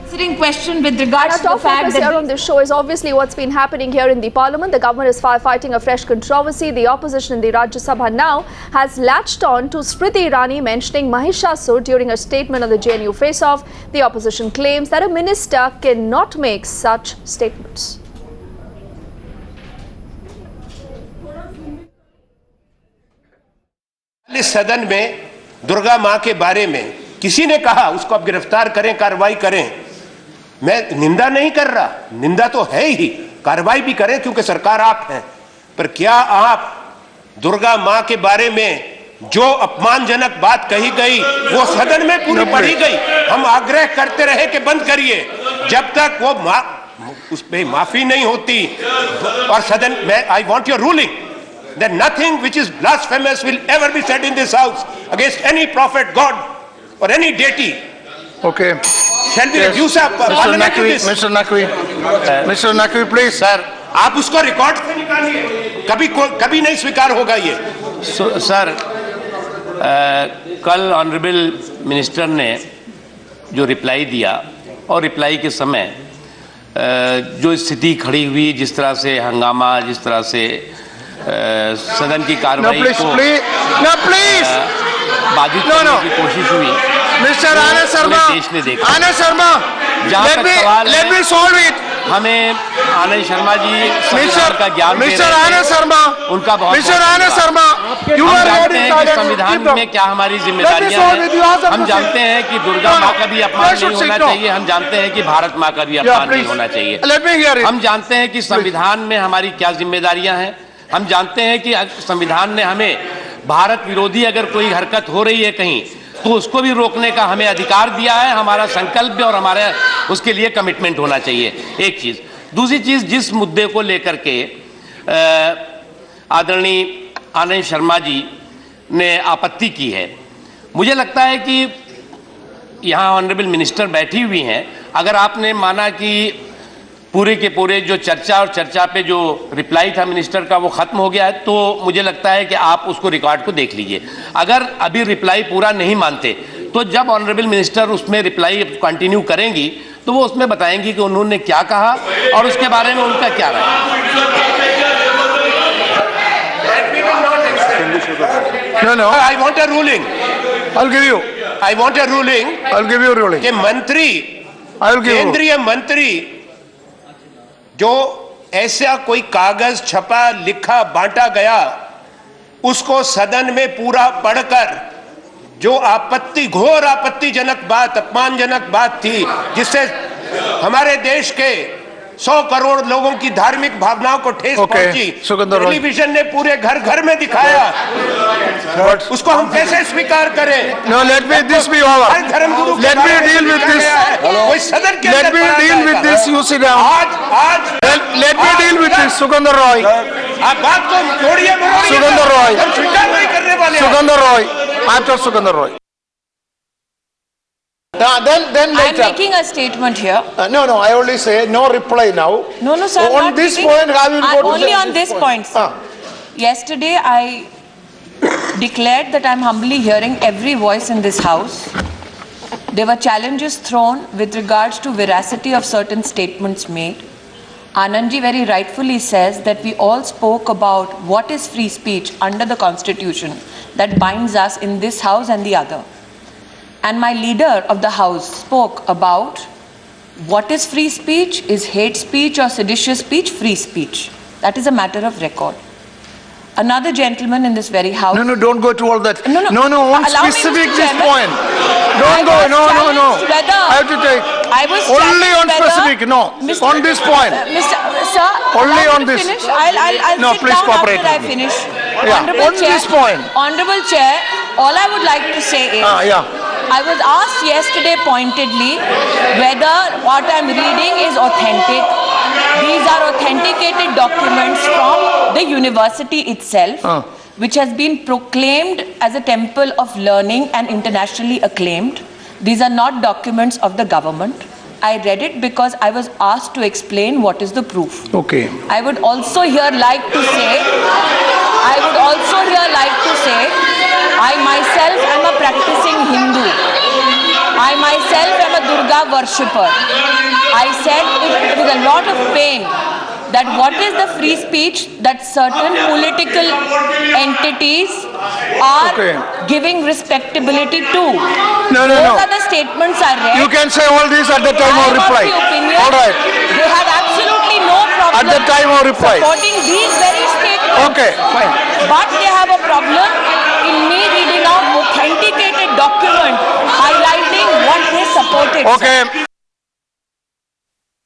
Question with regards to the fact that here on this show is obviously what's been happening here in the parliament. The government is fighting a fresh controversy. The opposition in the Rajya Sabha now has latched on to Smriti Irani mentioning Mahishasur during a statement on the JNU face-off. The opposition claims that a minister cannot make such statements. इस सदन में दुर्गा मां के बारे में किसी ने कहा उसको आप गिरफ्तार करें, कार्रवाई करें। मैं निंदा नहीं कर रहा, निंदा तो है ही, कार्रवाई भी करें क्योंकि सरकार आप हैं। पर क्या आप दुर्गा मां के बारे में जो अपमानजनक बात कही गई वो सदन में पूरी पढ़ी गई। हम आग्रह करते रहे कि बंद करिए, जब तक वो उस पे माफी नहीं होती। और सदन में I want your ruling that nothing which is blasphemous will ever be said in this house against any prophet, God or any deity. Okay. Shall we reduce our parliament to this? Mr. Naqvi, please. Sir, आप उसको record से निकालिए, कभी नहीं स्वीकार होगा ये। Sir, कल ऑनरेबल मिनिस्टर ने जो रिप्लाई दिया और रिप्लाई के समय जो स्थिति खड़ी हुई, जिस तरह से हंगामा, जिस तरह से सदन की कार्रवाई को बाधित करने की कोशिश हुई, मिस्टर आनंद शर्मा, देश ने देखा। Anand Sharma, let me solve it. हमें आनंद शर्मा जी संविधान का ज्ञान दे रहे हैं। मिस्टर आनंद शर्मा, उनका बहुत मिस्टर आनंद शर्मा, हम जानते हैं कि संविधान में क्या हमारी जिम्मेदारियां हैं। हम जानते हैं कि दुर्गा माँ का भी अपमान नहीं होना चाहिए। हम जानते हैं कि भारत माँ का भी अपमान नहीं होना चाहिए। हम जानते हैं कि संविधान में हमारी क्या जिम्मेदारियां हैं। हम जानते हैं कि संविधान ने हमें भारत विरोधी अगर कोई हरकत हो रही है कहीं, तो उसको भी रोकने का हमें अधिकार दिया है। हमारा संकल्प भी और हमारे उसके लिए कमिटमेंट होना चाहिए, एक चीज़। दूसरी चीज़, जिस मुद्दे को लेकर के आदरणीय आनंद शर्मा जी ने आपत्ति की है, मुझे लगता है कि यहाँ ऑनरेबल मिनिस्टर बैठी हुई हैं। अगर आपने माना कि पूरे के पूरे जो चर्चा और चर्चा पे जो रिप्लाई था मिनिस्टर का वो ख़त्म हो गया है, तो मुझे लगता है कि आप उसको रिकॉर्ड को देख लीजिए। अगर अभी रिप्लाई पूरा नहीं मानते तो जब ऑनरेबल मिनिस्टर उसमें रिप्लाई कंटिन्यू करेंगी तो वो उसमें बताएंगी कि उन्होंने क्या कहा और उसके बारे में उनका क्या राय है। No, I want a ruling. I'll give you. I want a ruling. I'll give you a ruling. कि मंत्री, केंद्रीय मंत्री जो ऐसा कोई कागज छपा, लिखा, बांटा गया, उसको सदन में पूरा पढ़कर जो घोर आपत्तिजनक बात, अपमानजनक बात थी, जिससे हमारे देश के 100 करोड़ लोगों की धार्मिक भावनाओं को ठेस पहुंची, टेलीविजन ने पूरे घर घर में दिखाया, उसको हम कैसे स्वीकार करें? No, let me this be over. Let me deal with this. कोई सदन के Let me deal with this. You sit down. आज let me deal with this. Sukhandar Roy. आप बात को जोड़िए, Sukhandar Roy. हम स्वीकार नहीं करने वाले। Sukhandar Roy. After Sukhandar Roy. Then later. I'm making a statement here. No, I only say no reply now. No, sir. On this point, I will go to only on this point, sir. Yesterday, I declared that I'm humbly hearing every voice in this house. There were challenges thrown with regards to veracity of certain statements made. Anandji very rightfully says that we all spoke about what is free speech under the Constitution that binds us in this house and the other. And my leader of the house spoke about what is free speech, is hate speech or seditious speech free speech. That is a matter of record. Another gentleman in this very house... No, don't go to all that. No, on specific this point. Don't go, no. I have to take... only on specific, no. On this point. Sir, only on this. Finish. I'll no, sit please down cooperate after I with me. finish. Yeah, on this point. Honorable Chair, all I would like to say is... I was asked yesterday pointedly whether what I'm reading is authentic. These are authenticated documents from the university itself, which has been proclaimed as a temple of learning and internationally acclaimed. These are not documents of the government. I read it because I was asked to explain what is the proof. Okay. I would also here like to say, I myself am a practicing Hindu. I myself am a Durga worshipper. I said it with a lot of pain that what is the free speech that certain political entities are giving respectability to. No. Those are the statements I read. You can say all this at the time I of am reply. of the opinion All right. they have absolutely no problem At the time of reply. supporting these very statements. Okay, fine. But they have a problem in me reading out authenticated document highlighting what they supported. Okay.